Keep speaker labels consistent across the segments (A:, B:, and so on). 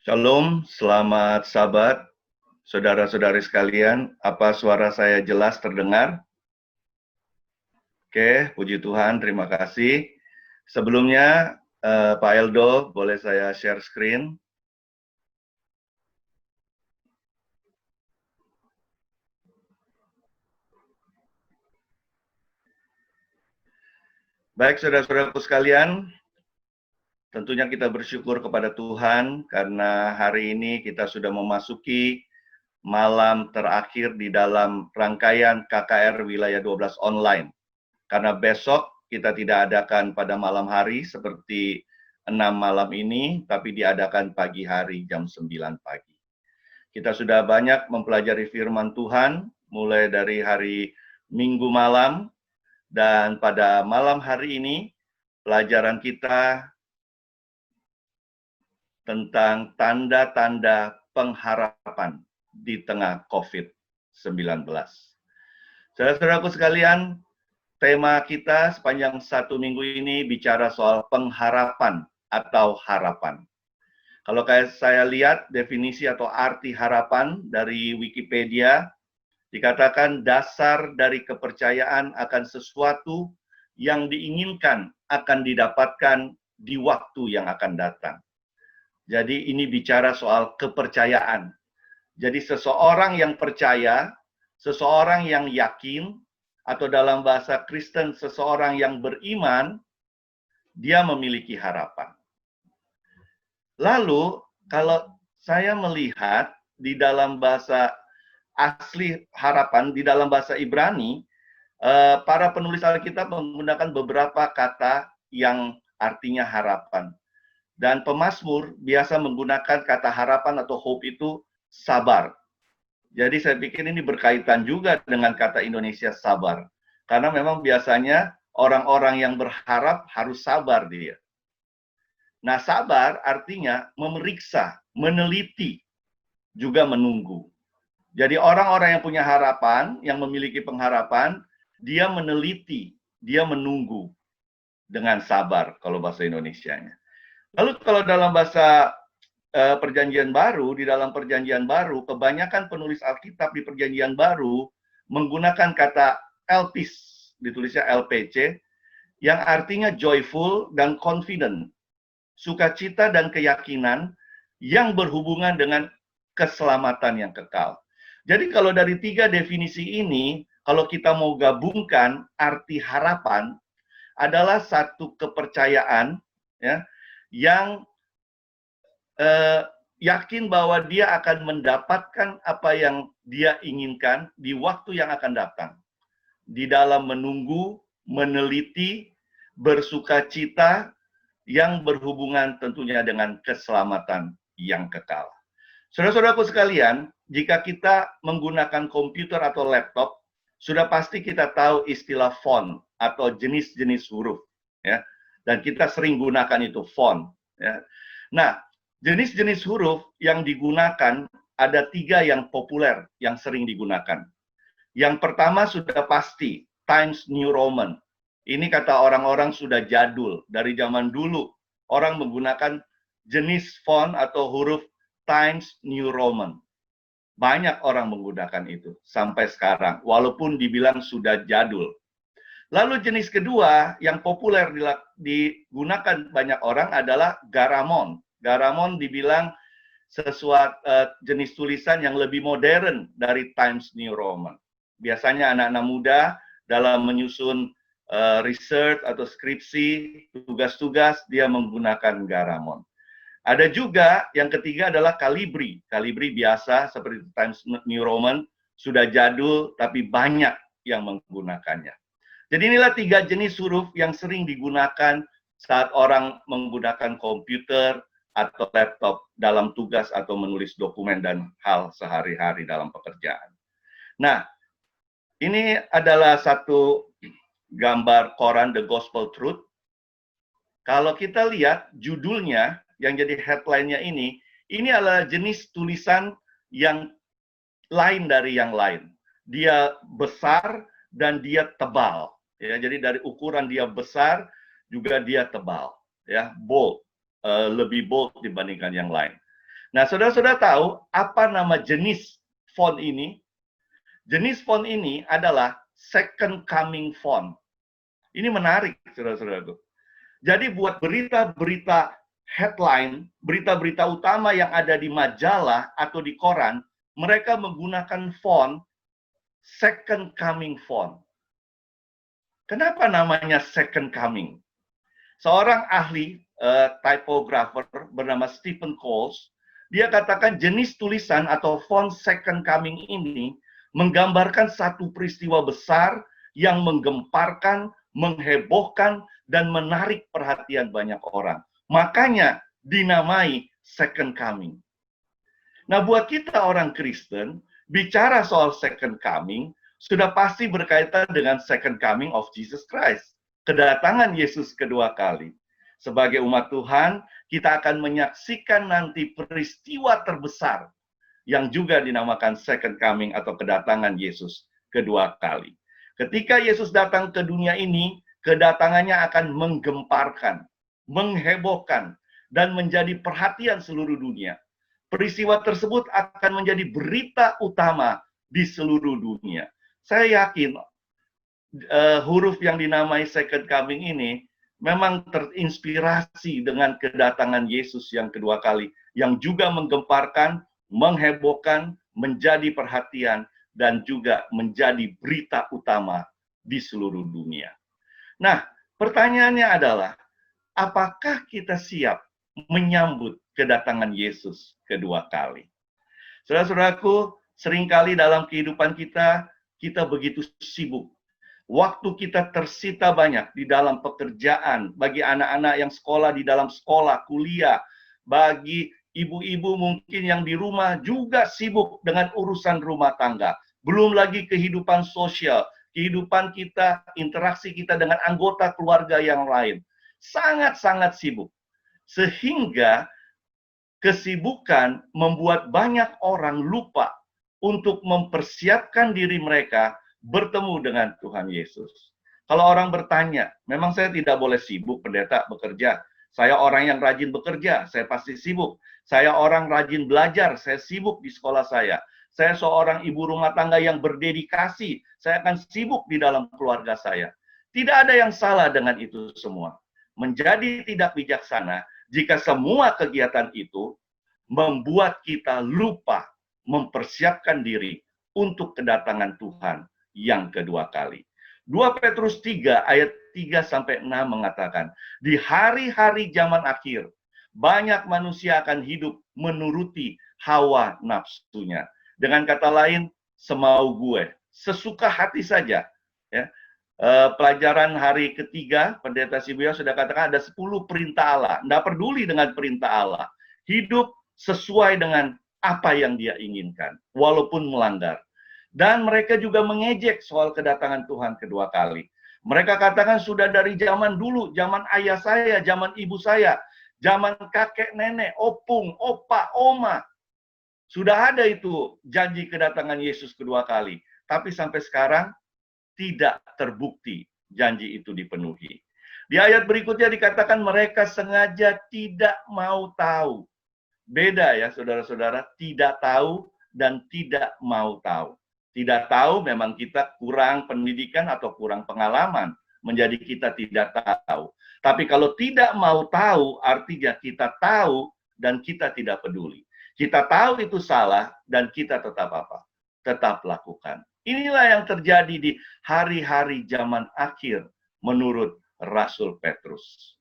A: Shalom, selamat Sabat, saudara-saudari sekalian. Apa suara saya jelas terdengar? Oke, puji Tuhan, terima kasih. Sebelumnya, Pak Eldo, boleh saya share screen? Baik, saudara-saudaraku sekalian, tentunya kita bersyukur kepada Tuhan karena hari ini kita sudah memasuki malam terakhir di dalam rangkaian KKR Wilayah 12 online. Karena besok kita tidak adakan pada malam hari seperti 6 malam ini, tapi diadakan pagi hari jam 9 pagi. Kita sudah banyak mempelajari firman Tuhan, mulai dari hari Minggu malam, dan pada malam hari ini, pelajaran kita tentang tanda-tanda pengharapan di tengah COVID-19. Saudara-saudaraku sekalian, tema kita sepanjang satu minggu ini bicara soal pengharapan atau harapan. Kalau kayak saya lihat definisi atau arti harapan dari Wikipedia, dikatakan dasar dari kepercayaan akan sesuatu yang diinginkan akan didapatkan di waktu yang akan datang. Jadi ini bicara soal kepercayaan. Jadi seseorang yang percaya, seseorang yang yakin, atau dalam bahasa Kristen seseorang yang beriman, dia memiliki harapan. Lalu kalau saya melihat di dalam bahasa asli harapan, di dalam bahasa Ibrani, para penulis Alkitab menggunakan beberapa kata yang artinya harapan. Dan pemazmur biasa menggunakan kata harapan atau hope itu sabar. Jadi saya pikir ini berkaitan juga dengan kata Indonesia sabar. Karena memang biasanya orang-orang yang berharap harus sabar dia. Nah, sabar artinya memeriksa, meneliti, juga menunggu. Jadi orang-orang yang punya harapan, yang memiliki pengharapan, dia meneliti, dia menunggu dengan sabar kalau bahasa Indonesianya. Lalu kalau dalam bahasa Perjanjian Baru, di dalam Perjanjian Baru, kebanyakan penulis Alkitab di Perjanjian Baru menggunakan kata elpis, ditulisnya LPC, yang artinya joyful dan confident, sukacita dan keyakinan yang berhubungan dengan keselamatan yang kekal. Jadi kalau dari tiga definisi ini, kalau kita mau gabungkan arti harapan adalah satu kepercayaan ya, yang yakin bahwa dia akan mendapatkan apa yang dia inginkan di waktu yang akan datang. Di dalam menunggu, meneliti, bersukacita yang berhubungan tentunya dengan keselamatan yang kekal. Saudara-saudaraku sekalian, jika kita menggunakan komputer atau laptop, sudah pasti kita tahu istilah font atau jenis-jenis huruf, ya. Dan kita sering gunakan itu font, ya. Nah, jenis-jenis huruf yang digunakan ada tiga yang populer, yang sering digunakan. Yang pertama sudah pasti, Times New Roman. Ini kata orang-orang sudah jadul. Dari zaman dulu, orang menggunakan jenis font atau huruf Times New Roman. Banyak orang menggunakan itu sampai sekarang, walaupun dibilang sudah jadul. Lalu jenis kedua yang populer digunakan banyak orang adalah Garamond. Garamond dibilang sesuatu jenis tulisan yang lebih modern dari Times New Roman. Biasanya anak-anak muda dalam menyusun research atau skripsi, tugas-tugas, dia menggunakan Garamond. Ada juga yang ketiga adalah Calibri. Calibri biasa seperti Times New Roman, sudah jadul tapi banyak yang menggunakannya. Jadi inilah tiga jenis huruf yang sering digunakan saat orang menggunakan komputer atau laptop dalam tugas atau menulis dokumen dan hal sehari-hari dalam pekerjaan. Nah, ini adalah satu gambar koran The Gospel Truth. Kalau kita lihat judulnya, yang jadi headline-nya ini adalah jenis tulisan yang lain dari yang lain. Dia besar dan dia tebal. Ya, jadi dari ukuran dia besar, juga dia tebal. Ya, bold. Lebih bold dibandingkan yang lain. Nah, saudara-saudara tahu apa nama jenis font ini? Jenis font ini adalah second coming font. Ini menarik, saudara-saudaraku. Jadi buat berita-berita headline, berita-berita utama yang ada di majalah atau di koran, mereka menggunakan font second coming font. Kenapa namanya second coming? Seorang ahli typographer bernama Stephen Coles, dia katakan jenis tulisan atau font second coming ini menggambarkan satu peristiwa besar yang menggemparkan, menghebohkan, dan menarik perhatian banyak orang. Makanya dinamai second coming. Nah, buat kita orang Kristen, bicara soal second coming, sudah pasti berkaitan dengan second coming of Jesus Christ. Kedatangan Yesus kedua kali. Sebagai umat Tuhan, kita akan menyaksikan nanti peristiwa terbesar yang juga dinamakan second coming atau kedatangan Yesus kedua kali. Ketika Yesus datang ke dunia ini, kedatangannya akan menggemparkan, menghebohkan, dan menjadi perhatian seluruh dunia. Peristiwa tersebut akan menjadi berita utama di seluruh dunia. Saya yakin huruf yang dinamai second coming ini memang terinspirasi dengan kedatangan Yesus yang kedua kali, yang juga menggemparkan, menghebohkan, menjadi perhatian, dan juga menjadi berita utama di seluruh dunia. Nah, pertanyaannya adalah, apakah kita siap menyambut kedatangan Yesus kedua kali? Saudara-saudaraku, seringkali dalam kehidupan kita, kita begitu sibuk. Waktu kita tersita banyak di dalam pekerjaan, bagi anak-anak yang sekolah di dalam sekolah, kuliah, bagi ibu-ibu mungkin yang di rumah juga sibuk dengan urusan rumah tangga. Belum lagi kehidupan sosial, kehidupan kita, interaksi kita dengan anggota keluarga yang lain. Sangat-sangat sibuk. Sehingga kesibukan membuat banyak orang lupa untuk mempersiapkan diri mereka bertemu dengan Tuhan Yesus. Kalau orang bertanya, memang saya tidak boleh sibuk, pendeta, bekerja. Saya orang yang rajin bekerja, saya pasti sibuk. Saya orang rajin belajar, saya sibuk di sekolah saya. Saya seorang ibu rumah tangga yang berdedikasi, saya akan sibuk di dalam keluarga saya. Tidak ada yang salah dengan itu semua. Menjadi tidak bijaksana jika semua kegiatan itu membuat kita lupa mempersiapkan diri untuk kedatangan Tuhan yang kedua kali. 2 Petrus 3 ayat 3-6 mengatakan, di hari-hari zaman akhir, banyak manusia akan hidup menuruti hawa nafsunya. Dengan kata lain, semau gue, sesuka hati saja. Ya. Pelajaran hari ketiga, Pendeta Sibuya sudah katakan ada 10 perintah Allah. Tidak peduli dengan perintah Allah. Hidup sesuai dengan apa yang dia inginkan, walaupun melanggar. Dan mereka juga mengejek soal kedatangan Tuhan kedua kali. Mereka katakan sudah dari zaman dulu, zaman ayah saya, zaman ibu saya, zaman kakek nenek, opung, opa, oma. Sudah ada itu janji kedatangan Yesus kedua kali. Tapi sampai sekarang tidak terbukti janji itu dipenuhi. Di ayat berikutnya dikatakan mereka sengaja tidak mau tahu. Beda ya saudara-saudara, tidak tahu dan tidak mau tahu. Tidak tahu memang kita kurang pendidikan atau kurang pengalaman, menjadi kita tidak tahu. Tapi kalau tidak mau tahu, artinya kita tahu dan kita tidak peduli. Kita tahu itu salah dan kita tetap apa? Tetap lakukan. Inilah yang terjadi di hari-hari zaman akhir menurut Rasul Petrus.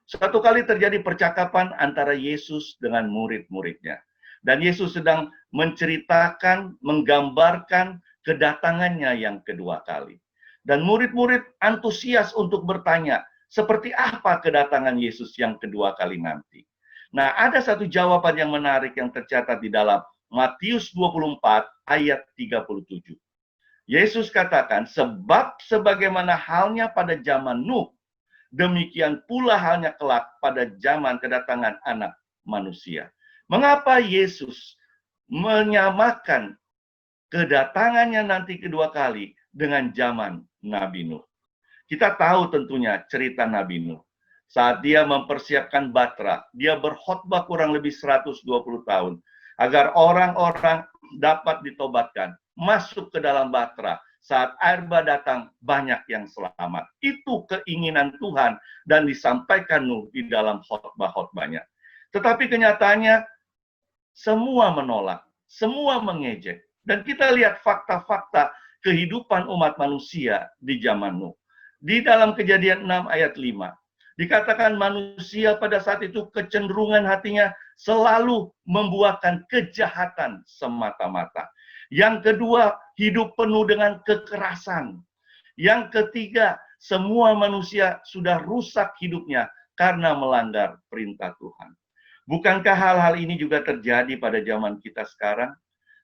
A: Suatu kali terjadi percakapan antara Yesus dengan murid-muridnya. Dan Yesus sedang menceritakan, menggambarkan kedatangannya yang kedua kali. Dan murid-murid antusias untuk bertanya, seperti apa kedatangan Yesus yang kedua kali nanti? Nah, ada satu jawaban yang menarik yang tercatat di dalam Matius 24 ayat 37. Yesus katakan, sebab sebagaimana halnya pada zaman Nuh, demikian pula halnya kelak pada zaman kedatangan Anak Manusia. Mengapa Yesus menyamakan kedatangannya nanti kedua kali dengan zaman Nabi Nuh? Kita tahu tentunya cerita Nabi Nuh. saat dia mempersiapkan Batra. Dia berkhotbah kurang lebih 120 tahun agar orang-orang dapat ditobatkan, masuk ke dalam Batra. Saat air bah datang, banyak yang selamat. Itu keinginan Tuhan dan disampaikan Nuh di dalam khotbah-khotbahnya. Tetapi kenyataannya semua menolak, semua mengejek. Dan kita lihat fakta-fakta kehidupan umat manusia di zaman Nuh. Di dalam Kejadian 6 ayat 5, dikatakan manusia pada saat itu kecenderungan hatinya selalu membuahkan kejahatan semata-mata. Yang kedua, hidup penuh dengan kekerasan. Yang ketiga, semua manusia sudah rusak hidupnya karena melanggar perintah Tuhan. Bukankah hal-hal ini juga terjadi pada zaman kita sekarang?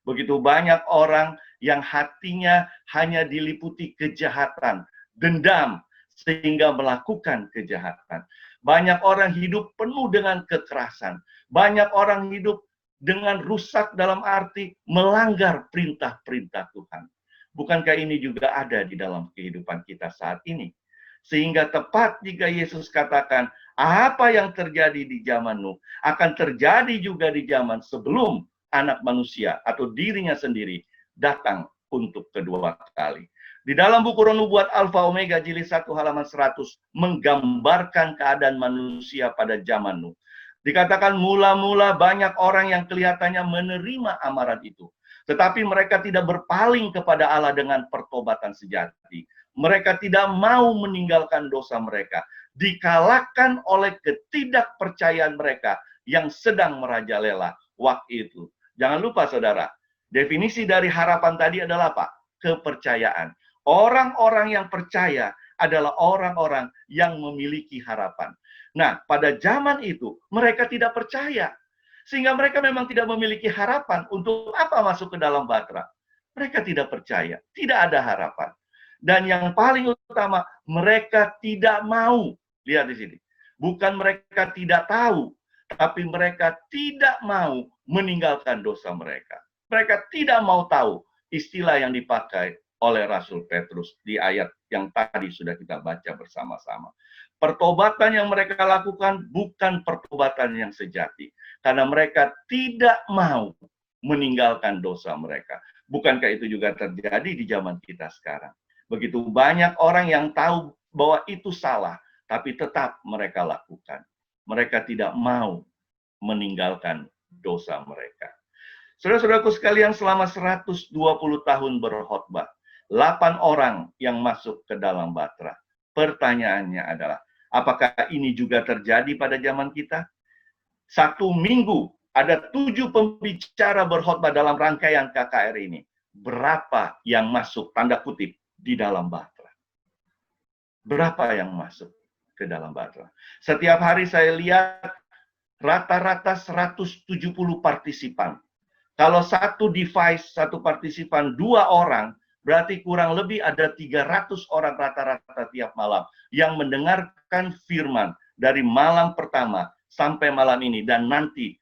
A: Begitu banyak orang yang hatinya hanya diliputi kejahatan, dendam, sehingga melakukan kejahatan. Banyak orang hidup penuh dengan kekerasan. Banyak orang hidup dengan rusak dalam arti melanggar perintah-perintah Tuhan. Bukankah ini juga ada di dalam kehidupan kita saat ini? Sehingga tepat jika Yesus katakan, apa yang terjadi di zaman Nuh akan terjadi juga di zaman sebelum anak manusia atau dirinya sendiri datang untuk kedua kali. Di dalam buku Roh Nubuat Alfa Omega jilid 1 halaman 100 menggambarkan keadaan manusia pada zaman Nuh. Dikatakan mula-mula banyak orang yang kelihatannya menerima amaran itu. Tetapi mereka tidak berpaling kepada Allah dengan pertobatan sejati. Mereka tidak mau meninggalkan dosa mereka. Dikalahkan oleh ketidakpercayaan mereka yang sedang merajalela waktu itu. Jangan lupa saudara, definisi dari harapan tadi adalah apa? Kepercayaan. Orang-orang yang percaya adalah orang-orang yang memiliki harapan. Nah, pada zaman itu mereka tidak percaya. Sehingga mereka memang tidak memiliki harapan untuk apa masuk ke dalam Batra. Mereka tidak percaya, tidak ada harapan. Dan yang paling utama, mereka tidak mau. Lihat di sini. Bukan mereka tidak tahu, tapi mereka tidak mau meninggalkan dosa mereka. Mereka tidak mau tahu istilah yang dipakai oleh Rasul Petrus di ayat yang tadi sudah kita baca bersama-sama. Pertobatan yang mereka lakukan bukan pertobatan yang sejati. Karena mereka tidak mau meninggalkan dosa mereka. Bukankah itu juga terjadi di zaman kita sekarang? Begitu banyak orang yang tahu bahwa itu salah, tapi tetap mereka lakukan. Mereka tidak mau meninggalkan dosa mereka. Saudara-saudaraku sekalian, selama 120 tahun berkhotbah, 8 orang yang masuk ke dalam Batra. Pertanyaannya adalah, apakah ini juga terjadi pada zaman kita? 1 minggu ada 7 pembicara berkhotbah dalam rangkaian KKR ini. Berapa yang masuk, tanda kutip, di dalam Batra? Berapa yang masuk ke dalam Batra? Setiap hari saya lihat rata-rata 170 partisipan. Kalau satu device, satu partisipan 2 orang, berarti kurang lebih ada 300 orang rata-rata tiap malam yang mendengarkan firman dari malam pertama sampai malam ini dan nanti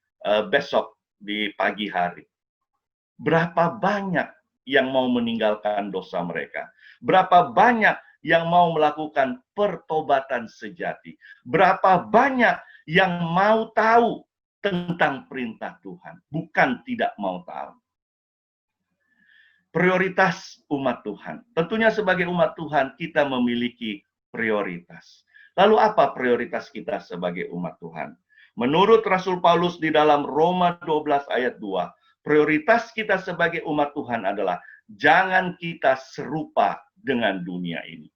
A: besok di pagi hari. Berapa banyak yang mau meninggalkan dosa mereka? Berapa banyak yang mau melakukan pertobatan sejati? Berapa banyak yang mau tahu tentang perintah Tuhan? Bukan tidak mau tahu. Prioritas umat Tuhan. Tentunya sebagai umat Tuhan kita memiliki prioritas. Lalu apa prioritas kita sebagai umat Tuhan? Menurut Rasul Paulus di dalam Roma 12 ayat 2, prioritas kita sebagai umat Tuhan adalah jangan kita serupa dengan dunia ini.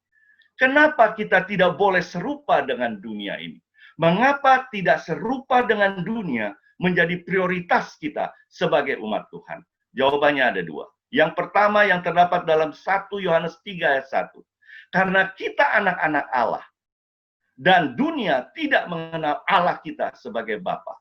A: Kenapa kita tidak boleh serupa dengan dunia ini? Mengapa tidak serupa dengan dunia menjadi prioritas kita sebagai umat Tuhan? Jawabannya ada 2. Yang pertama yang terdapat dalam 1 Yohanes 3 ayat 1. Karena kita anak-anak Allah. Dan dunia tidak mengenal Allah kita sebagai Bapa.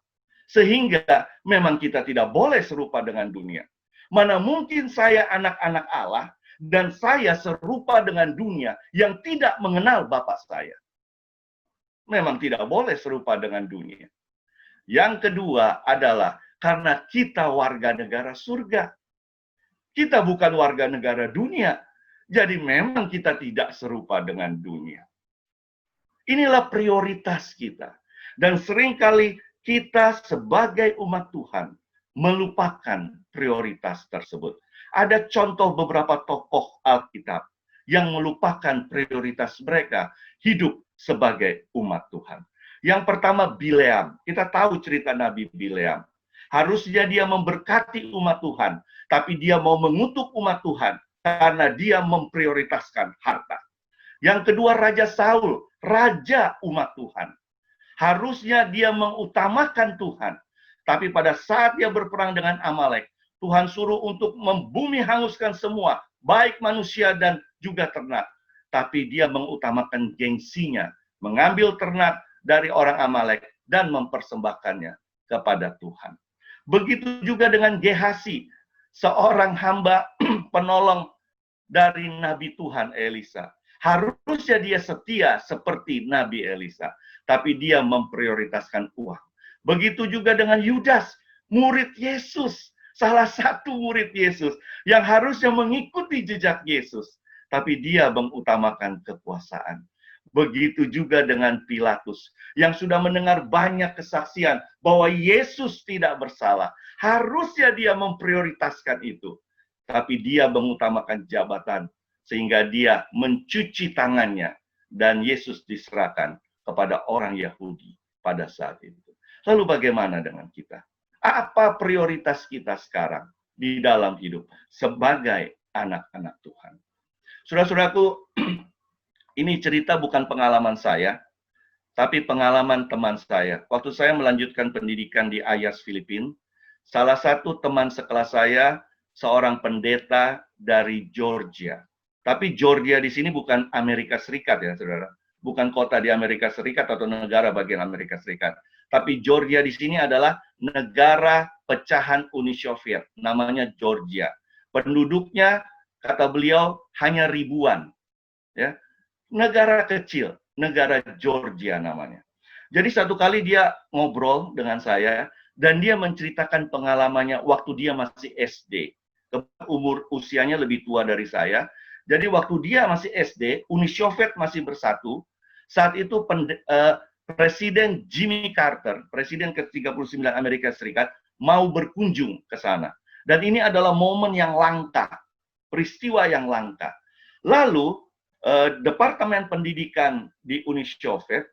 A: Sehingga memang kita tidak boleh serupa dengan dunia. Mana mungkin saya anak-anak Allah dan saya serupa dengan dunia yang tidak mengenal Bapa saya. Memang tidak boleh serupa dengan dunia. Yang kedua adalah karena kita warga negara surga. Kita bukan warga negara dunia. Jadi memang kita tidak serupa dengan dunia. Inilah prioritas kita. Dan seringkali kita sebagai umat Tuhan melupakan prioritas tersebut. Ada contoh beberapa tokoh Alkitab yang melupakan prioritas mereka hidup sebagai umat Tuhan. Yang pertama Bileam. Kita tahu cerita Nabi Bileam. Harusnya dia memberkati umat Tuhan, tapi dia mau mengutuk umat Tuhan karena dia memprioritaskan harta. Yang kedua Raja Saul, raja umat Tuhan. Harusnya dia mengutamakan Tuhan. Tapi pada saat dia berperang dengan Amalek, Tuhan suruh untuk membumi hanguskan semua, baik manusia dan juga ternak. Tapi dia mengutamakan gengsinya, mengambil ternak dari orang Amalek dan mempersembahkannya kepada Tuhan. Begitu juga dengan Gehasi, seorang hamba penolong dari Nabi Tuhan Elisa. Harusnya dia setia seperti Nabi Elisa, tapi dia memprioritaskan uang. Begitu juga dengan Yudas, murid Yesus, salah satu murid Yesus yang harusnya mengikuti jejak Yesus, tapi dia mengutamakan kekuasaan. Begitu juga dengan Pilatus yang sudah mendengar banyak kesaksian bahwa Yesus tidak bersalah. Harusnya dia memprioritaskan itu, tapi dia mengutamakan jabatan sehingga dia mencuci tangannya dan Yesus diserahkan kepada orang Yahudi pada saat itu. Lalu bagaimana dengan kita? Apa prioritas kita sekarang di dalam hidup sebagai anak-anak Tuhan? Saudara-saudaraku, ini cerita bukan pengalaman saya, tapi pengalaman teman saya. Waktu saya melanjutkan pendidikan di Ayas, Filipina, salah satu teman sekelas saya, seorang pendeta dari Georgia. Tapi Georgia di sini bukan Amerika Serikat ya, saudara. Bukan kota di Amerika Serikat atau negara bagian Amerika Serikat. Tapi Georgia di sini adalah negara pecahan Uni Soviet, namanya Georgia. Penduduknya, kata beliau, hanya ribuan. Ya, negara kecil, negara Georgia namanya. Jadi satu kali dia ngobrol dengan saya, dan dia menceritakan pengalamannya waktu dia masih SD. Usianya lebih tua dari saya. Jadi waktu dia masih SD, Uni Soviet masih bersatu. Saat itu Presiden Jimmy Carter, Presiden ke-39 Amerika Serikat, mau berkunjung ke sana. Dan ini adalah momen yang langka, peristiwa yang langka. Lalu, Departemen Pendidikan di Uni Soviet,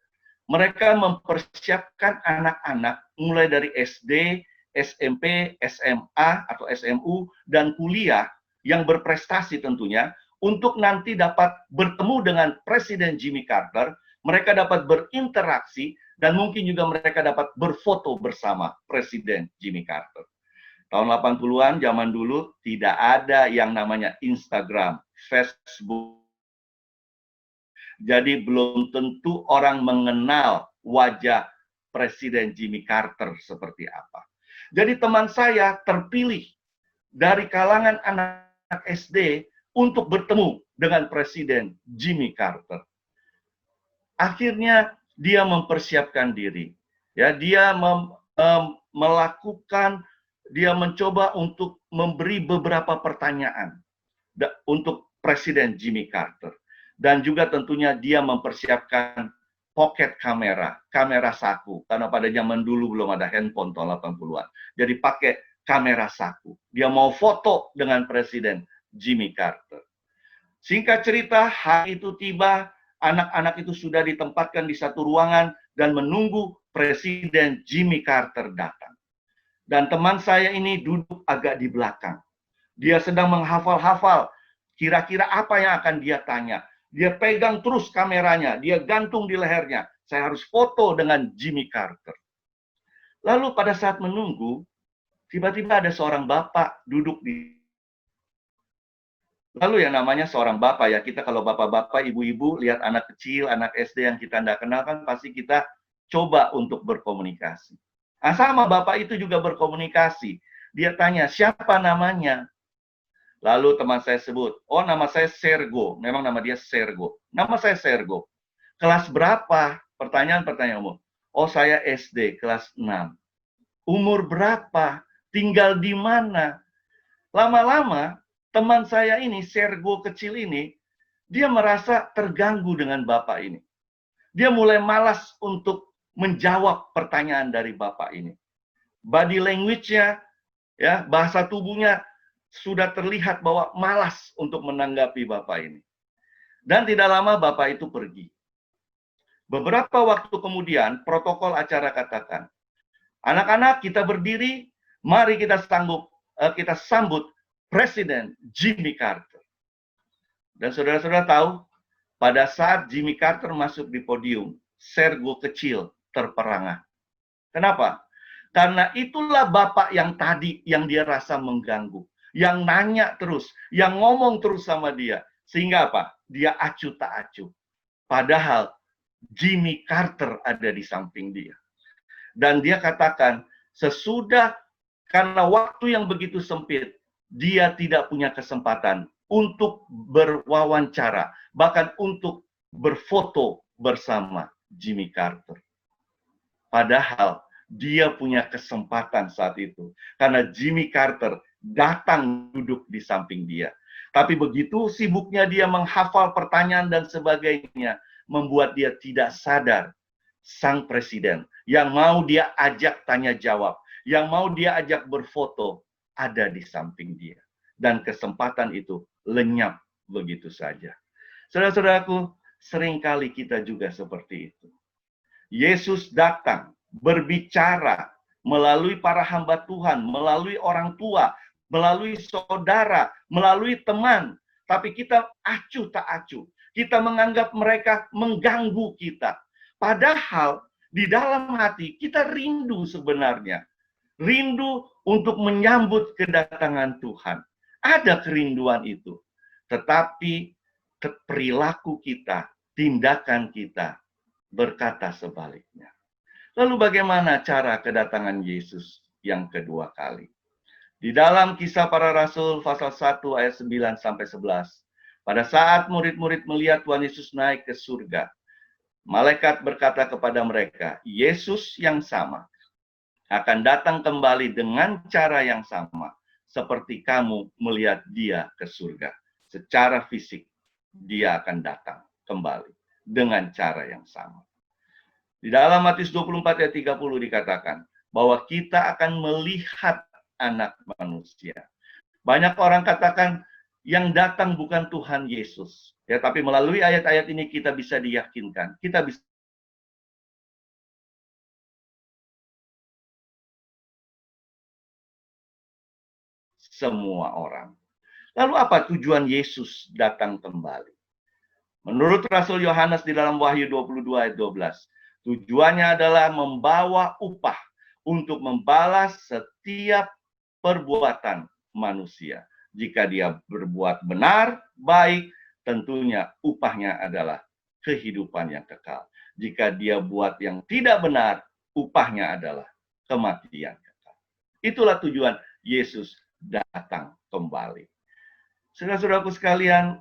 A: mereka mempersiapkan anak-anak mulai dari SD, SMP, SMA, atau SMU, dan kuliah yang berprestasi tentunya, untuk nanti dapat bertemu dengan Presiden Jimmy Carter, mereka dapat berinteraksi, dan mungkin juga mereka dapat berfoto bersama Presiden Jimmy Carter. Tahun 80-an, zaman dulu, tidak ada yang namanya Instagram, Facebook. Jadi belum tentu orang mengenal wajah Presiden Jimmy Carter seperti apa. Jadi teman saya terpilih dari kalangan anak SD untuk bertemu dengan Presiden Jimmy Carter. Akhirnya dia mempersiapkan diri. Ya, dia dia mencoba untuk memberi beberapa pertanyaan untuk Presiden Jimmy Carter. Dan juga tentunya dia mempersiapkan pocket kamera, kamera saku. Karena pada zaman dulu belum ada handphone tahun 80-an. Jadi pakai kamera saku. Dia mau foto dengan Presiden Jimmy Carter. Singkat cerita, hari itu tiba, anak-anak itu sudah ditempatkan di satu ruangan dan menunggu Presiden Jimmy Carter datang. Dan teman saya ini duduk agak di belakang. Dia sedang menghafal-hafal kira-kira apa yang akan dia tanya. Dia pegang terus kameranya, dia gantung di lehernya. Saya harus foto dengan Jimmy Carter. Lalu pada saat menunggu, tiba-tiba ada seorang bapak duduk di... Lalu yang namanya seorang bapak ya, kita kalau bapak-bapak, ibu-ibu, lihat anak kecil, anak SD yang kita tidak kenal kan pasti kita coba untuk berkomunikasi. Nah, sama bapak itu juga berkomunikasi. Dia tanya, siapa namanya? Lalu teman saya sebut, oh nama saya Sergo. Memang nama dia Sergo. Nama saya Sergo. Kelas berapa? Pertanyaan-pertanyaan umum. Oh saya SD, kelas 6. Umur berapa? Tinggal di mana? Lama-lama, teman saya ini, Sergo kecil ini, dia merasa terganggu dengan bapak ini. Dia mulai malas untuk menjawab pertanyaan dari bapak ini. Body language-nya, ya, bahasa tubuhnya sudah terlihat bahwa malas untuk menanggapi bapak ini. Dan tidak lama bapak itu pergi. Beberapa waktu kemudian, protokol acara katakan, anak-anak kita berdiri, mari kita sambut Presiden Jimmy Carter. Dan saudara-saudara tahu, pada saat Jimmy Carter masuk di podium, sergo kecil terperangah. Kenapa? Karena itulah bapak yang tadi yang dia rasa mengganggu, yang nanya terus, yang ngomong terus sama dia. Sehingga apa? Dia acuh tak acuh. Padahal Jimmy Carter ada di samping dia. Dan dia katakan, sesudah karena waktu yang begitu sempit, dia tidak punya kesempatan untuk berwawancara, bahkan untuk berfoto bersama Jimmy Carter. Padahal dia punya kesempatan saat itu, karena Jimmy Carter datang duduk di samping dia. Tapi begitu sibuknya dia menghafal pertanyaan dan sebagainya, membuat dia tidak sadar sang presiden yang mau dia ajak tanya jawab, yang mau dia ajak berfoto, ada di samping dia. Dan kesempatan itu lenyap begitu saja. Saudara-saudaraku, seringkali kita juga seperti itu. Yesus datang, berbicara melalui para hamba Tuhan, melalui orang tua, melalui saudara, melalui teman. Tapi kita acuh tak acuh. Kita menganggap mereka mengganggu kita. Padahal di dalam hati kita rindu sebenarnya. Rindu untuk menyambut kedatangan Tuhan. Ada kerinduan itu. Tetapi perilaku kita, tindakan kita berkata sebaliknya. Lalu bagaimana cara kedatangan Yesus yang kedua kali? Di dalam Kisah Para Rasul pasal 1 ayat 9 sampai 11. Pada saat murid-murid melihat Tuhan Yesus naik ke surga, malaikat berkata kepada mereka, Yesus yang sama akan datang kembali dengan cara yang sama, seperti kamu melihat dia ke surga. Secara fisik, dia akan datang kembali dengan cara yang sama. Di dalam Matius 24 ayat 30 dikatakan, bahwa kita akan melihat anak manusia. Banyak orang katakan, yang datang bukan Tuhan Yesus. Ya, tapi melalui ayat-ayat ini kita bisa diyakinkan, kita bisa semua orang. Lalu apa tujuan Yesus datang kembali? Menurut Rasul Yohanes di dalam Wahyu 22 ayat 12, tujuannya adalah membawa upah untuk membalas setiap perbuatan manusia. Jika dia berbuat benar, baik, tentunya upahnya adalah kehidupan yang kekal. Jika dia buat yang tidak benar, upahnya adalah kematian kekal. Itulah tujuan Yesus datang kembali. Saudara-saudaraku sekalian,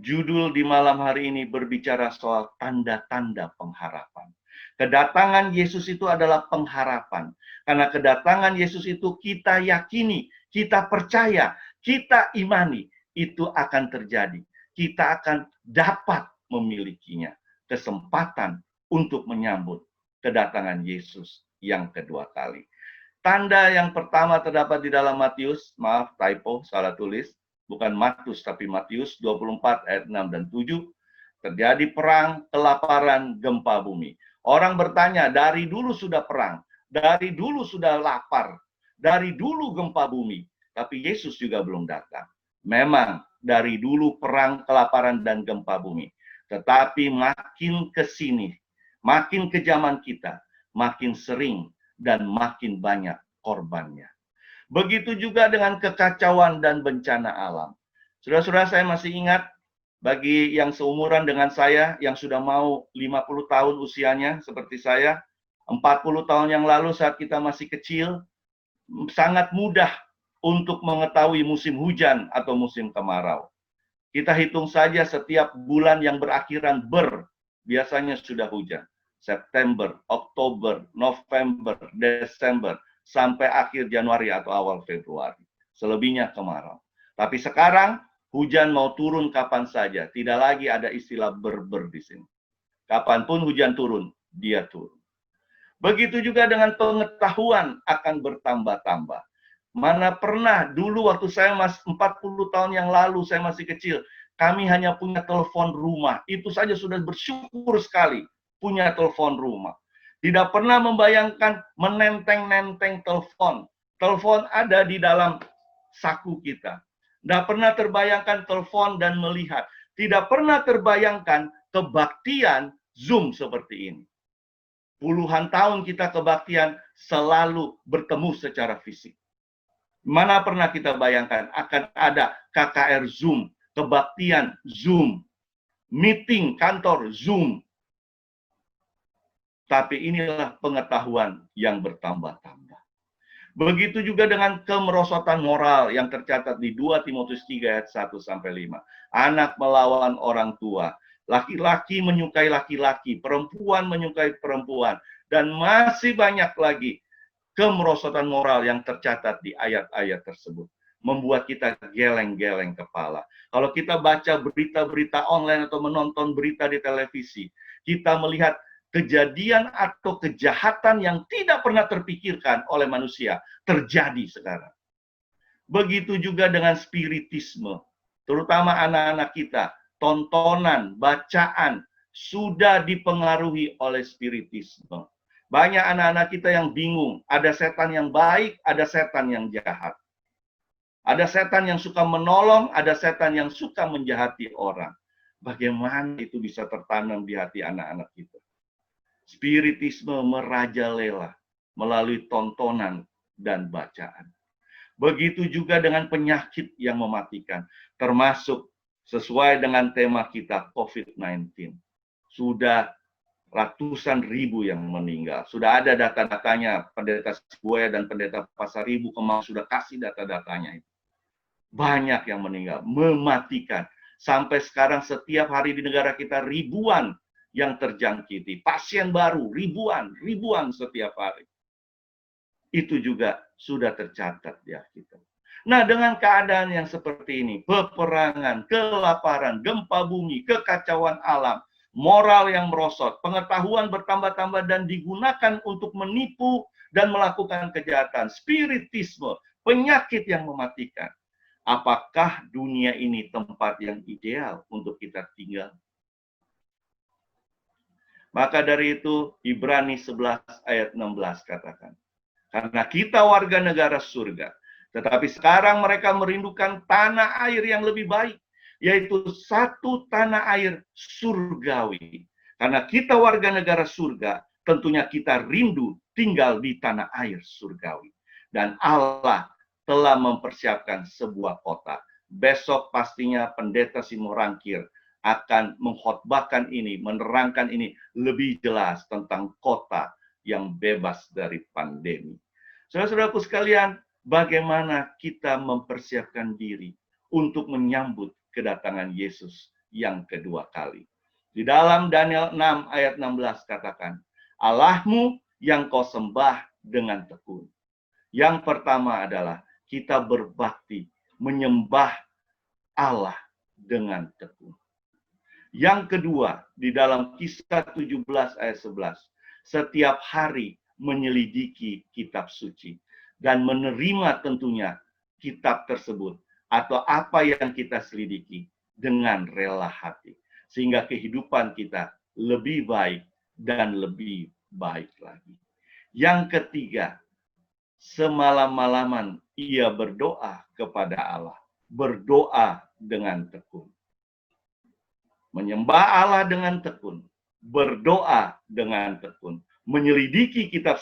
A: judul di malam hari ini berbicara soal tanda-tanda pengharapan. Kedatangan Yesus itu adalah pengharapan. Karena kedatangan Yesus itu kita yakini, kita percaya, kita imani. Itu akan terjadi. Kita akan dapat memilikinya. Kesempatan untuk menyambut kedatangan Yesus yang kedua kali. Tanda yang pertama terdapat di dalam Matius, maaf typo, salah tulis, bukan Matius tapi Matius 24 ayat 6 dan 7, terjadi perang, kelaparan, gempa bumi. Orang bertanya, dari dulu sudah perang, dari dulu sudah lapar, dari dulu gempa bumi, tapi Yesus juga belum datang. Memang dari dulu perang, kelaparan, dan gempa bumi. Tetapi makin ke sini, makin ke zaman kita, makin sering dan makin banyak korbannya. Begitu juga dengan kekacauan dan bencana alam. Saudara-saudara, saya masih ingat bagi yang seumuran dengan saya, yang sudah mau 50 tahun usianya seperti saya, 40 tahun yang lalu saat kita masih kecil, sangat mudah untuk mengetahui musim hujan atau musim kemarau. Kita hitung saja setiap bulan yang berakhiran biasanya sudah hujan. September, Oktober, November, Desember, sampai akhir Januari atau awal Februari. Selebihnya kemarau. Tapi sekarang hujan mau turun kapan saja. Tidak lagi ada istilah ber di sini. Kapanpun hujan turun, dia turun. Begitu juga dengan pengetahuan akan bertambah-tambah. Mana pernah dulu waktu saya masih 40 tahun yang lalu, saya masih kecil, kami hanya punya telepon rumah. Itu saja sudah bersyukur sekali punya telepon rumah. Tidak pernah membayangkan menenteng-nenteng telepon. Telepon ada di dalam saku kita. Tidak pernah terbayangkan telepon dan melihat. Tidak pernah terbayangkan kebaktian Zoom seperti ini. Puluhan tahun kita kebaktian selalu bertemu secara fisik. Mana pernah kita bayangkan akan ada KKR Zoom, kebaktian Zoom, meeting kantor Zoom. Tapi inilah pengetahuan yang bertambah-tambah. Begitu juga dengan kemerosotan moral yang tercatat di 2 Timotius 3 ayat 1-5. Anak melawan orang tua, laki-laki menyukai laki-laki, perempuan menyukai perempuan, dan masih banyak lagi kemerosotan moral yang tercatat di ayat-ayat tersebut. Membuat kita geleng-geleng kepala. Kalau kita baca berita-berita online atau menonton berita di televisi, kita melihat kejadian atau kejahatan yang tidak pernah terpikirkan oleh manusia terjadi sekarang. Begitu juga dengan spiritisme, terutama anak-anak kita, tontonan, bacaan sudah dipengaruhi oleh spiritisme. Banyak anak-anak kita yang bingung, ada setan yang baik, ada setan yang jahat. Ada setan yang suka menolong, ada setan yang suka menjahati orang. Bagaimana itu bisa tertanam di hati anak-anak kita? Spiritisme merajalela melalui tontonan dan bacaan. Begitu juga dengan penyakit yang mematikan, termasuk sesuai dengan tema kita COVID-19. Sudah ratusan ribu yang meninggal. Sudah ada data-datanya, Pendeta Sibuaya dan Pendeta Pasar Ibu kemarin sudah kasih data-datanya. Banyak yang meninggal, mematikan. Sampai sekarang setiap hari di negara kita ribuan yang terjangkiti. Pasien baru, ribuan setiap hari. Itu juga sudah tercatat di Alkitab. Nah, dengan keadaan yang seperti ini, peperangan, kelaparan, gempa bumi, kekacauan alam, moral yang merosot, pengetahuan bertambah-tambah dan digunakan untuk menipu dan melakukan kejahatan, spiritisme, penyakit yang mematikan. Apakah dunia ini tempat yang ideal untuk kita tinggal? Maka dari itu, Ibrani 11 ayat 16 katakan, karena kita warga negara surga, tetapi sekarang mereka merindukan tanah air yang lebih baik, yaitu satu tanah air surgawi. Karena kita warga negara surga, tentunya kita rindu tinggal di tanah air surgawi. Dan Allah telah mempersiapkan sebuah kota. Besok pastinya Pendeta Simorangkir akan mengkhotbahkan ini, menerangkan ini lebih jelas tentang kota yang bebas dari pandemi. Saudara-saudaraku sekalian, bagaimana kita mempersiapkan diri untuk menyambut kedatangan Yesus yang kedua kali. Di dalam Daniel 6 ayat 16 katakan, Allahmu yang kau sembah dengan tekun. Yang pertama adalah kita berbakti, menyembah Allah dengan tekun. Yang kedua, di dalam Kisah 17 ayat 11, setiap hari menyelidiki kitab suci dan menerima tentunya kitab tersebut atau apa yang kita selidiki dengan rela hati. Sehingga kehidupan kita lebih baik dan lebih baik lagi. Yang ketiga, semalam-malaman ia berdoa kepada Allah. Berdoa dengan tekun. Menyembah Allah dengan tekun, berdoa dengan tekun, menyelidiki kitab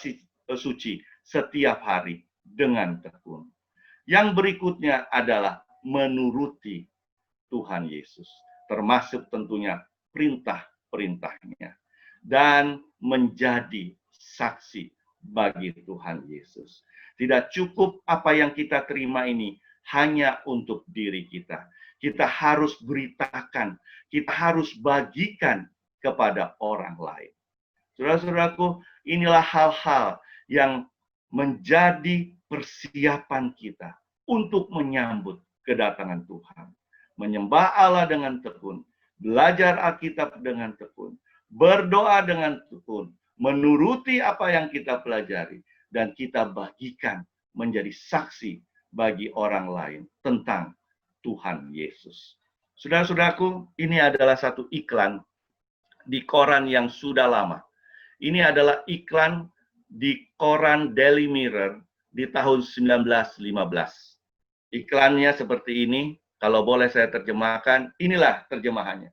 A: suci setiap hari dengan tekun. Yang berikutnya adalah menuruti Tuhan Yesus, termasuk tentunya perintah-perintahnya, dan menjadi saksi bagi Tuhan Yesus. Tidak cukup apa yang kita terima ini hanya untuk diri kita. Kita harus beritakan, kita harus bagikan kepada orang lain. Saudara-saudaraku, inilah hal-hal yang menjadi persiapan kita untuk menyambut kedatangan Tuhan. Menyembah Allah dengan tekun, belajar Alkitab dengan tekun, berdoa dengan tekun, menuruti apa yang kita pelajari, dan kita bagikan menjadi saksi bagi orang lain tentang Tuhan Yesus. Saudara-saudaraku, ini adalah satu iklan di koran yang sudah lama. Ini adalah iklan di koran Daily Mirror di tahun 1915. Iklannya seperti ini, kalau boleh saya terjemahkan, inilah terjemahannya.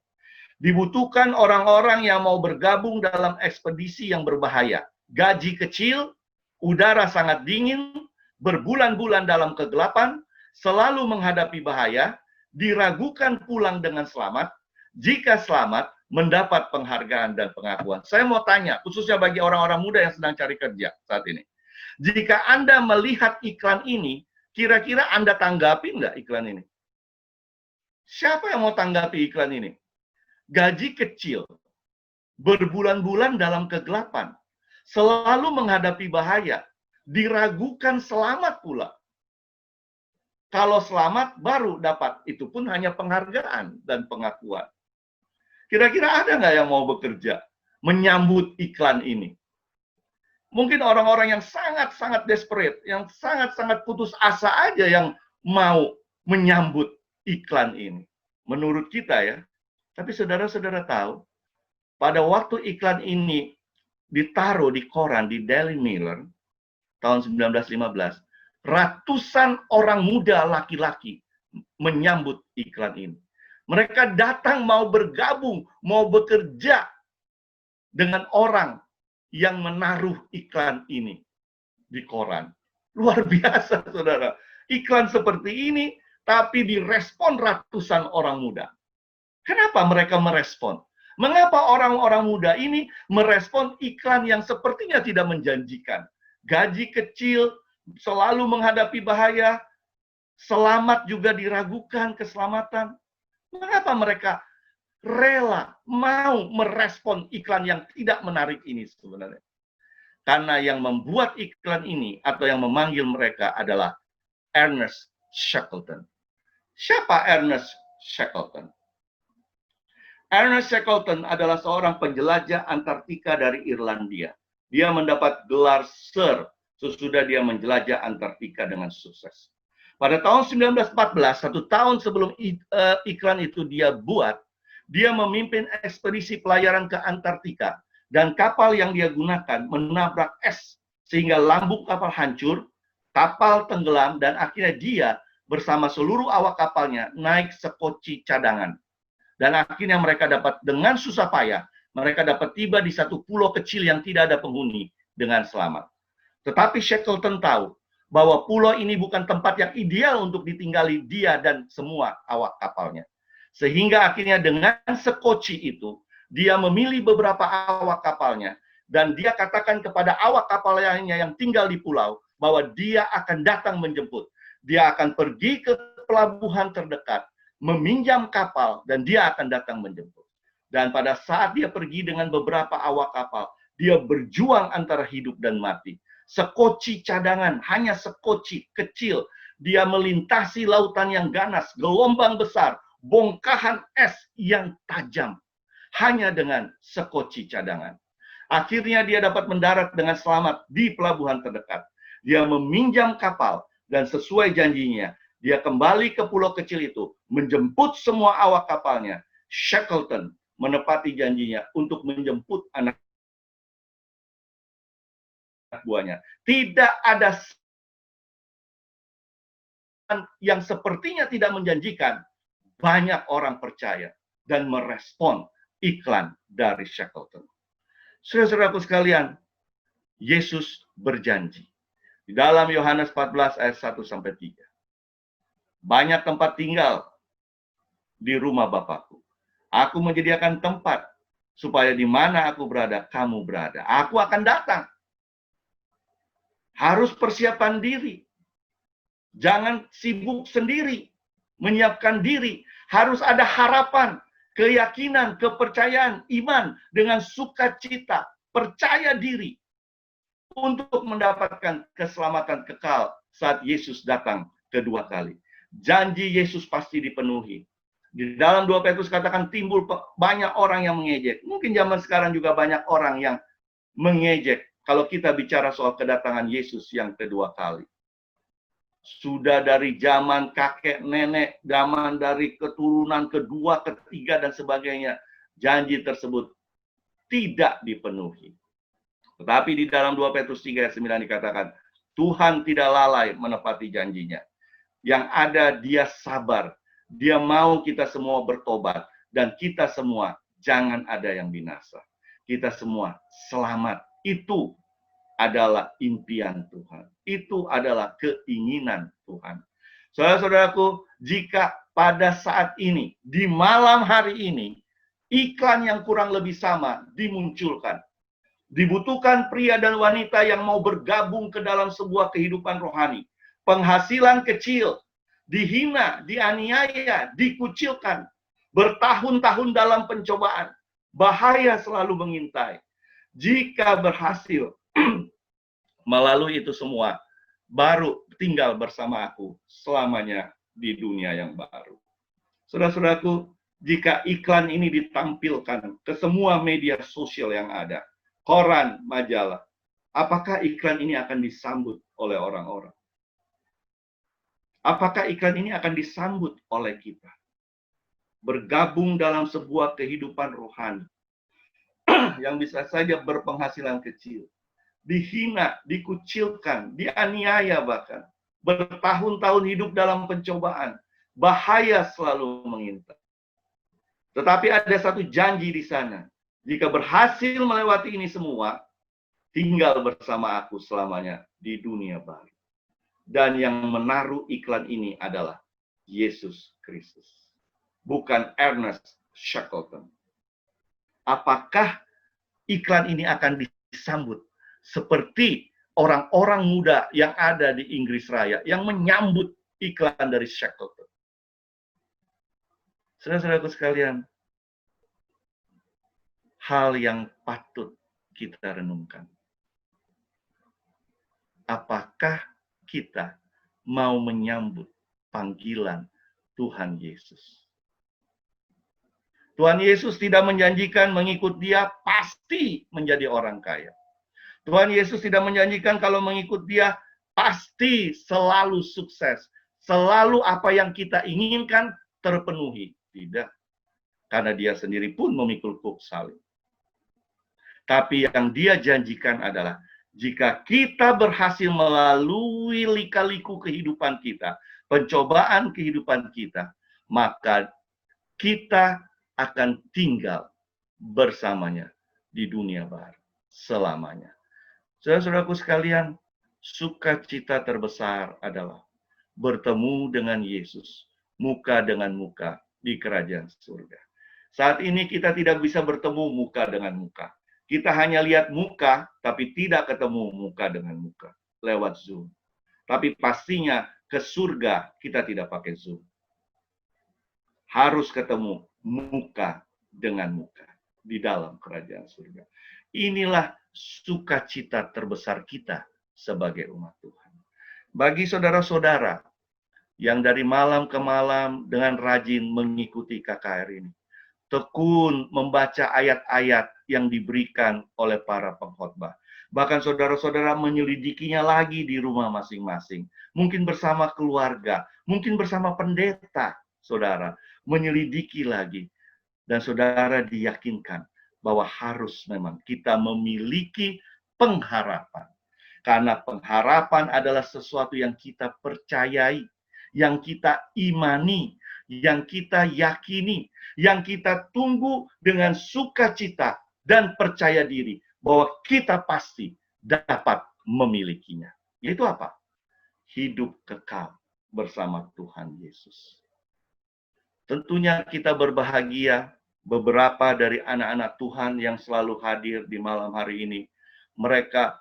A: Dibutuhkan orang-orang yang mau bergabung dalam ekspedisi yang berbahaya. Gaji kecil, udara sangat dingin, berbulan-bulan dalam kegelapan, selalu menghadapi bahaya, diragukan pulang dengan selamat, jika selamat, mendapat penghargaan dan pengakuan. Saya mau tanya, khususnya bagi orang-orang muda yang sedang cari kerja saat ini. Jika Anda melihat iklan ini, kira-kira Anda tanggapi nggak iklan ini? Siapa yang mau tanggapi iklan ini? Gaji kecil, berbulan-bulan dalam kegelapan, selalu menghadapi bahaya, diragukan selamat pula. Kalau selamat baru dapat, itu pun hanya penghargaan dan pengakuan. Kira-kira ada nggak yang mau bekerja menyambut iklan ini? Mungkin orang-orang yang sangat-sangat desperate, yang sangat-sangat putus asa aja yang mau menyambut iklan ini. Menurut kita ya. Tapi saudara-saudara tahu, pada waktu iklan ini ditaruh di koran, di Daily Mirror, tahun 1915, ratusan orang muda laki-laki menyambut iklan ini. Mereka datang mau bergabung, mau bekerja dengan orang yang menaruh iklan ini di koran. Luar biasa, saudara. Iklan seperti ini, tapi direspon ratusan orang muda. Kenapa mereka merespon? Mengapa orang-orang muda ini merespon iklan yang sepertinya tidak menjanjikan? Gaji kecil, selalu menghadapi bahaya, selamat juga diragukan keselamatan. Mengapa mereka rela mau merespon iklan yang tidak menarik ini sebenarnya? Karena yang membuat iklan ini atau yang memanggil mereka adalah Ernest Shackleton. Siapa Ernest Shackleton? Ernest Shackleton adalah seorang penjelajah Antartika dari Irlandia. Dia mendapat gelar Sir sesudah dia menjelajah Antartika dengan sukses. Pada tahun 1914, 1 tahun sebelum iklan itu dia buat, dia memimpin ekspedisi pelayaran ke Antartika. Dan kapal yang dia gunakan menabrak es, sehingga lambung kapal hancur, kapal tenggelam, dan akhirnya dia bersama seluruh awak kapalnya naik sekoci cadangan. Dan akhirnya mereka dapat dengan susah payah, mereka dapat tiba di satu pulau kecil yang tidak ada penghuni dengan selamat. Tetapi Shackleton tahu bahwa pulau ini bukan tempat yang ideal untuk ditinggali dia dan semua awak kapalnya. Sehingga akhirnya dengan sekoci itu, dia memilih beberapa awak kapalnya, dan dia katakan kepada awak kapal lainnya yang tinggal di pulau, bahwa dia akan datang menjemput. Dia akan pergi ke pelabuhan terdekat, meminjam kapal, dan dia akan datang menjemput. Dan pada saat dia pergi dengan beberapa awak kapal, dia berjuang antara hidup dan mati. Sekoci cadangan, hanya sekoci kecil. Dia melintasi lautan yang ganas, gelombang besar, bongkahan es yang tajam. Hanya dengan sekoci cadangan. Akhirnya dia dapat mendarat dengan selamat di pelabuhan terdekat. Dia meminjam kapal, dan sesuai janjinya, dia kembali ke pulau kecil itu, menjemput semua awak kapalnya. Shackleton menepati janjinya untuk menjemput anak buahnya. Tidak ada yang sepertinya tidak menjanjikan. Banyak orang percaya dan merespon iklan dari Shackleton. Saudara-saudaraku sekalian, Yesus berjanji. Di dalam Yohanes 14 ayat 1-3. Banyak tempat tinggal di rumah Bapakku. Aku menyediakan tempat supaya di mana aku berada, kamu berada. Aku akan datang. Harus persiapan diri. Jangan sibuk sendiri. Menyiapkan diri. Harus ada harapan, keyakinan, kepercayaan, iman dengan sukacita. Percaya diri untuk mendapatkan keselamatan kekal saat Yesus datang kedua kali. Janji Yesus pasti dipenuhi. Di dalam 2 Petrus katakan timbul banyak orang yang mengejek. Mungkin zaman sekarang juga banyak orang yang mengejek kalau kita bicara soal kedatangan Yesus yang kedua kali. Sudah dari zaman kakek nenek, zaman dari keturunan kedua, ketiga, dan sebagainya, janji tersebut tidak dipenuhi. Tetapi di dalam 2 Petrus 3 ayat 9 dikatakan, Tuhan tidak lalai menepati janjinya. Yang ada dia sabar. Dia mau kita semua bertobat. Dan kita semua jangan ada yang binasa. Kita semua selamat. Itu adalah impian Tuhan. Itu adalah keinginan Tuhan. Saudara-saudaraku, jika pada saat ini, di malam hari ini, iklan yang kurang lebih sama dimunculkan. Dibutuhkan pria dan wanita yang mau bergabung ke dalam sebuah kehidupan rohani. Penghasilan kecil, dihina, dianiaya, dikucilkan. Bertahun-tahun dalam pencobaan. Bahaya selalu mengintai. Jika berhasil melalui itu semua, baru tinggal bersama aku selamanya di dunia yang baru. Saudara-saudaraku, jika iklan ini ditampilkan ke semua media sosial yang ada, koran, majalah, apakah iklan ini akan disambut oleh orang-orang? Apakah iklan ini akan disambut oleh kita? Bergabung dalam sebuah kehidupan rohani yang bisa saja berpenghasilan kecil, dihina, dikucilkan, dianiaya bahkan, bertahun-tahun hidup dalam pencobaan, bahaya selalu mengintai. Tetapi ada satu janji di sana. Jika berhasil melewati ini semua, tinggal bersama aku selamanya di dunia baru. Dan yang menaruh iklan ini adalah Yesus Kristus. Bukan Ernest Shackleton. Apakah iklan ini akan disambut seperti orang-orang muda yang ada di Inggris Raya yang menyambut iklan dari Shackleton? Saudara-saudaraku sekalian, hal yang patut kita renungkan. Apakah kita mau menyambut panggilan Tuhan Yesus? Tuhan Yesus tidak menjanjikan mengikut Dia pasti menjadi orang kaya. Tuhan Yesus tidak menjanjikan kalau mengikut Dia pasti selalu sukses. Selalu apa yang kita inginkan terpenuhi. Tidak. Karena Dia sendiri pun memikul kuk salib. Tapi yang Dia janjikan adalah jika kita berhasil melalui lika-liku kehidupan kita, pencobaan kehidupan kita, maka kita akan tinggal bersamanya di dunia baru selamanya. Saudara-saudaraku sekalian, sukacita terbesar adalah bertemu dengan Yesus muka dengan muka di kerajaan surga. Saat ini kita tidak bisa bertemu muka dengan muka. Kita hanya lihat muka, tapi tidak ketemu muka dengan muka lewat Zoom. Tapi pastinya ke surga kita tidak pakai Zoom. Harus ketemu muka dengan muka di dalam kerajaan surga. Inilah sukacita terbesar kita sebagai umat Tuhan. Bagi saudara-saudara yang dari malam ke malam dengan rajin mengikuti KKR ini, tekun membaca ayat-ayat yang diberikan oleh para pengkhotbah. Bahkan saudara-saudara menyelidikinya lagi di rumah masing-masing. Mungkin bersama keluarga, mungkin bersama pendeta, saudara. Menyelidiki lagi. Dan saudara diyakinkan bahwa harus memang kita memiliki pengharapan. Karena pengharapan adalah sesuatu yang kita percayai, yang kita imani, yang kita yakini, yang kita tunggu dengan sukacita dan percaya diri bahwa kita pasti dapat memilikinya. Yaitu apa? Hidup kekal bersama Tuhan Yesus. Tentunya kita berbahagia beberapa dari anak-anak Tuhan yang selalu hadir di malam hari ini. Mereka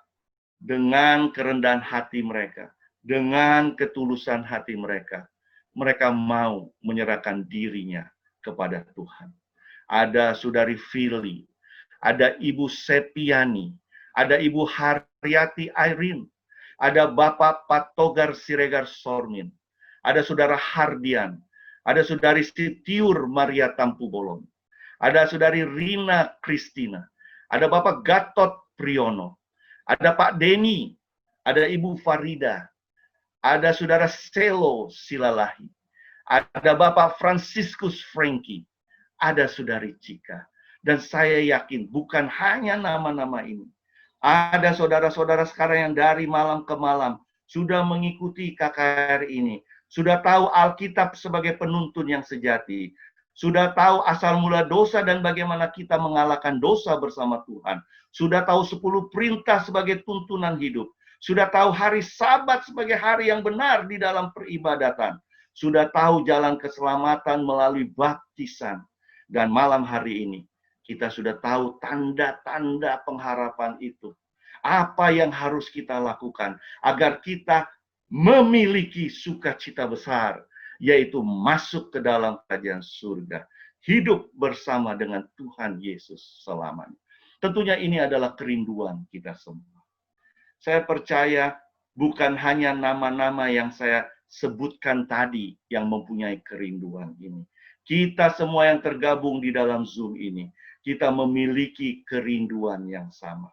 A: dengan kerendahan hati mereka, dengan ketulusan hati mereka, mereka mau menyerahkan dirinya kepada Tuhan. Ada Saudari Fili, ada Ibu Sepiani, ada Ibu Haryati Irene, ada Bapak Patogar Siregar Sormin, ada Saudara Hardian, Ada saudari Sitiur Maria Tampu Bolon. Ada saudari Rina Kristina. Ada Bapak Gatot Priyono. Ada Pak Denny. Ada Ibu Farida. Ada saudara Selo Silalahi. Ada Bapak Franciscus Frankie. Ada saudari Cika. Dan saya yakin bukan hanya nama-nama ini. Ada saudara-saudara sekarang yang dari malam ke malam sudah mengikuti KKR ini. Sudah tahu Alkitab sebagai penuntun yang sejati. Sudah tahu asal mula dosa dan bagaimana kita mengalahkan dosa bersama Tuhan. Sudah tahu 10 perintah sebagai tuntunan hidup. Sudah tahu hari Sabat sebagai hari yang benar di dalam peribadatan. Sudah tahu jalan keselamatan melalui baptisan. Dan malam hari ini, kita sudah tahu tanda-tanda pengharapan itu. Apa yang harus kita lakukan agar kita memiliki sukacita besar, yaitu masuk ke dalam kerajaan surga. Hidup bersama dengan Tuhan Yesus selamanya. Tentunya ini adalah kerinduan kita semua. Saya percaya bukan hanya nama-nama yang saya sebutkan tadi yang mempunyai kerinduan ini. Kita semua yang tergabung di dalam Zoom ini, kita memiliki kerinduan yang sama.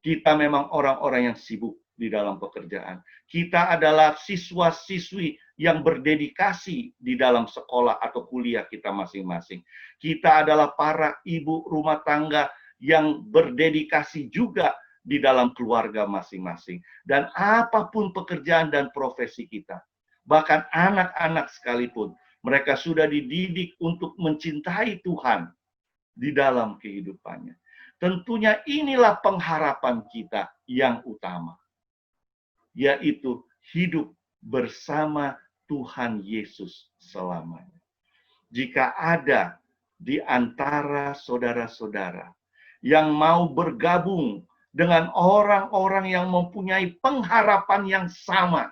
A: Kita memang orang-orang yang sibuk di dalam pekerjaan. Kita adalah siswa-siswi yang berdedikasi di dalam sekolah atau kuliah kita masing-masing. Kita adalah para ibu rumah tangga yang berdedikasi juga di dalam keluarga masing-masing. Dan apapun pekerjaan dan profesi kita, bahkan anak-anak sekalipun, mereka sudah dididik untuk mencintai Tuhan di dalam kehidupannya. Tentunya inilah pengharapan kita yang utama, yaitu hidup bersama Tuhan Yesus selamanya. Jika ada di antara saudara-saudara yang mau bergabung dengan orang-orang yang mempunyai pengharapan yang sama,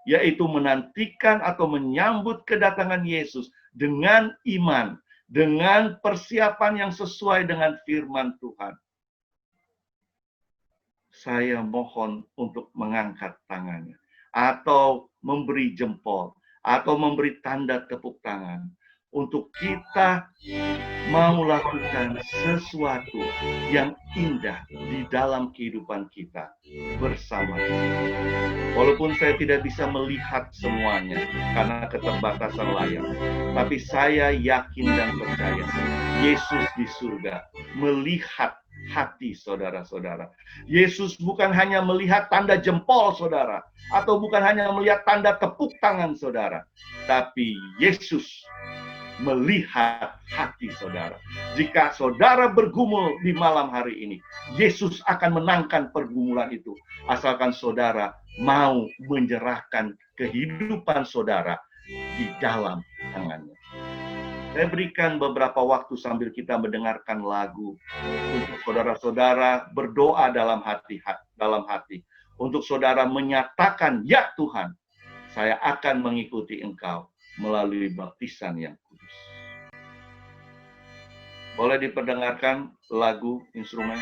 A: yaitu menantikan atau menyambut kedatangan Yesus dengan iman, dengan persiapan yang sesuai dengan firman Tuhan, saya mohon untuk mengangkat tangannya, atau memberi jempol, atau memberi tanda tepuk tangan, untuk kita mau lakukan sesuatu yang indah di dalam kehidupan kita bersama. Walaupun saya tidak bisa melihat semuanya karena keterbatasan layar, tapi saya yakin dan percaya Yesus di surga melihat hati saudara-saudara. Yesus bukan hanya melihat tanda jempol saudara, atau bukan hanya melihat tanda tepuk tangan saudara, tapi Yesus melihat hati saudara. Jika saudara bergumul di malam hari ini, Yesus akan menangkan pergumulan itu, asalkan saudara mau menyerahkan kehidupan saudara di dalam tangannya. Saya berikan beberapa waktu sambil kita mendengarkan lagu untuk saudara-saudara berdoa dalam hati, untuk saudara menyatakan, ya Tuhan, saya akan mengikuti Engkau melalui baptisan yang kudus. Boleh diperdengarkan lagu instrumen?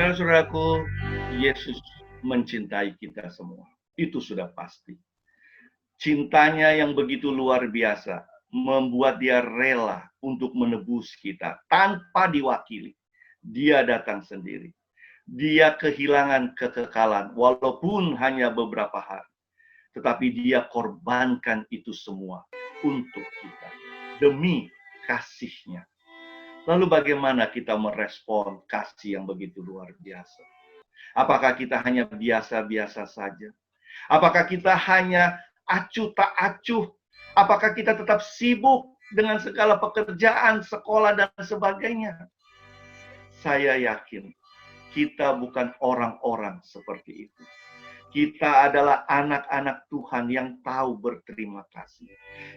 A: Saudara-saudaraku, Yesus mencintai kita semua. Itu sudah pasti. Cintanya yang begitu luar biasa membuat dia rela untuk menebus kita tanpa diwakili. Dia datang sendiri. Dia kehilangan kekekalan walaupun hanya beberapa hari. Tetapi dia korbankan itu semua untuk kita. Demi kasihnya. Lalu bagaimana kita merespon kasih yang begitu luar biasa? Apakah kita hanya biasa-biasa saja? Apakah kita hanya acuh tak acuh? Apakah kita tetap sibuk dengan segala pekerjaan, sekolah, dan sebagainya? Saya yakin kita bukan orang-orang seperti itu. Kita adalah anak-anak Tuhan yang tahu berterima kasih.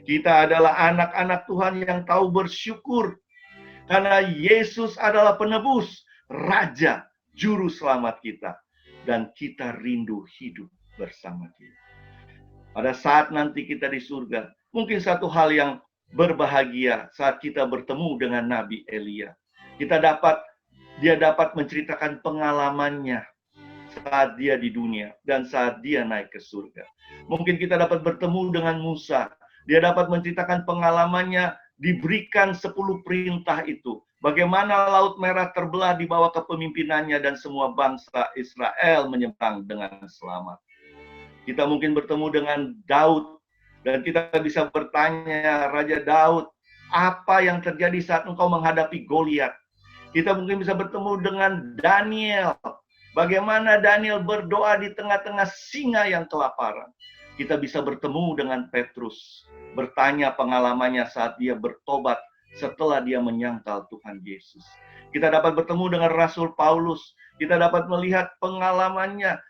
A: Kita adalah anak-anak Tuhan yang tahu bersyukur. Karena Yesus adalah penebus, Raja, Juru Selamat kita. Dan kita rindu hidup bersama dia. Pada saat nanti kita di surga, mungkin satu hal yang berbahagia saat kita bertemu dengan Nabi Elia. Dia dapat menceritakan pengalamannya saat dia di dunia dan saat dia naik ke surga. Mungkin kita dapat bertemu dengan Musa. Dia dapat menceritakan pengalamannya diberikan 10 perintah itu. Bagaimana Laut Merah terbelah di bawah kepemimpinannya dan semua bangsa Israel menyeberang dengan selamat. Kita mungkin bertemu dengan Daud dan kita bisa bertanya, Raja Daud, apa yang terjadi saat engkau menghadapi Goliat? Kita mungkin bisa bertemu dengan Daniel. Bagaimana Daniel berdoa di tengah-tengah singa yang kelaparan. Kita bisa bertemu dengan Petrus. Bertanya pengalamannya saat dia bertobat setelah dia menyangkal Tuhan Yesus. Kita dapat bertemu dengan Rasul Paulus. Kita dapat melihat pengalamannya,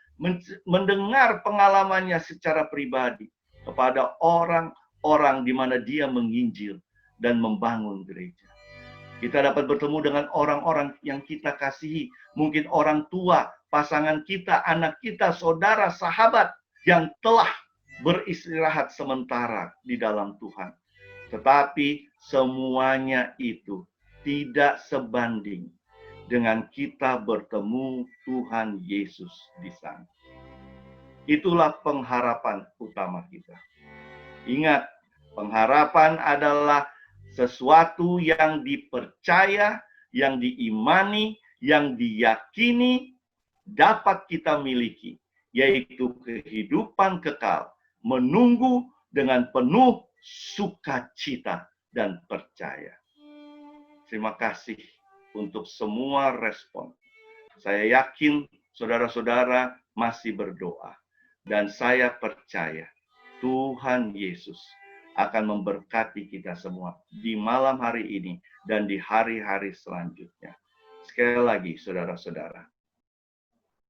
A: mendengar pengalamannya secara pribadi kepada orang-orang di mana dia menginjil dan membangun gereja. Kita dapat bertemu dengan orang-orang yang kita kasihi. Mungkin orang tua, pasangan kita, anak kita, saudara, sahabat yang telah beristirahat sementara di dalam Tuhan. Tetapi semuanya itu tidak sebanding dengan kita bertemu Tuhan Yesus di sana. Itulah pengharapan utama kita. Ingat, pengharapan adalah sesuatu yang dipercaya, yang diimani, yang diyakini dapat kita miliki, yaitu kehidupan kekal, menunggu dengan penuh sukacita dan percaya. Terima kasih untuk semua respon. Saya yakin saudara-saudara masih berdoa, dan saya percaya Tuhan Yesus akan memberkati kita semua di malam hari ini dan di hari-hari selanjutnya. Sekali lagi, saudara-saudara,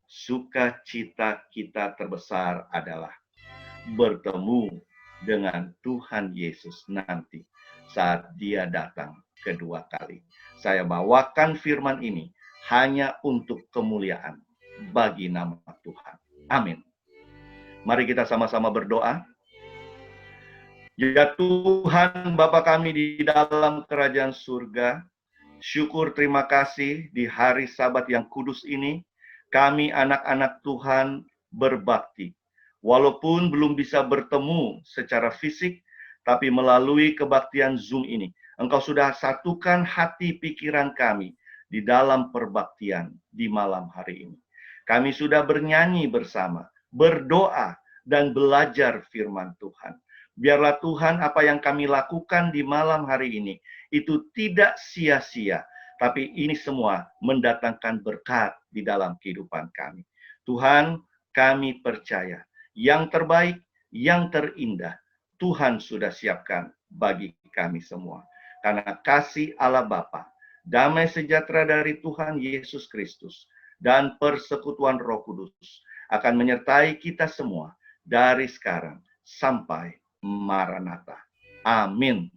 A: sukacita kita terbesar adalah bertemu dengan Tuhan Yesus nanti saat Dia datang kedua kali. Saya bawakan firman ini hanya untuk kemuliaan bagi nama Tuhan. Amin. Mari kita sama-sama berdoa. Ya Tuhan Bapa kami di dalam kerajaan surga, syukur terima kasih di hari Sabat yang kudus ini, kami anak-anak Tuhan berbakti. Walaupun belum bisa bertemu secara fisik, tapi melalui kebaktian Zoom ini, Engkau sudah satukan hati pikiran kami di dalam perbaktian di malam hari ini. Kami sudah bernyanyi bersama, berdoa, dan belajar firman Tuhan. Biarlah Tuhan apa yang kami lakukan di malam hari ini itu tidak sia-sia, tapi ini semua mendatangkan berkat di dalam kehidupan kami. Tuhan, kami percaya yang terbaik, yang terindah, Tuhan sudah siapkan bagi kami semua. Karena kasih Allah Bapa, damai sejahtera dari Tuhan Yesus Kristus, dan persekutuan Roh Kudus akan menyertai kita semua dari sekarang sampai Maranatha. Amin.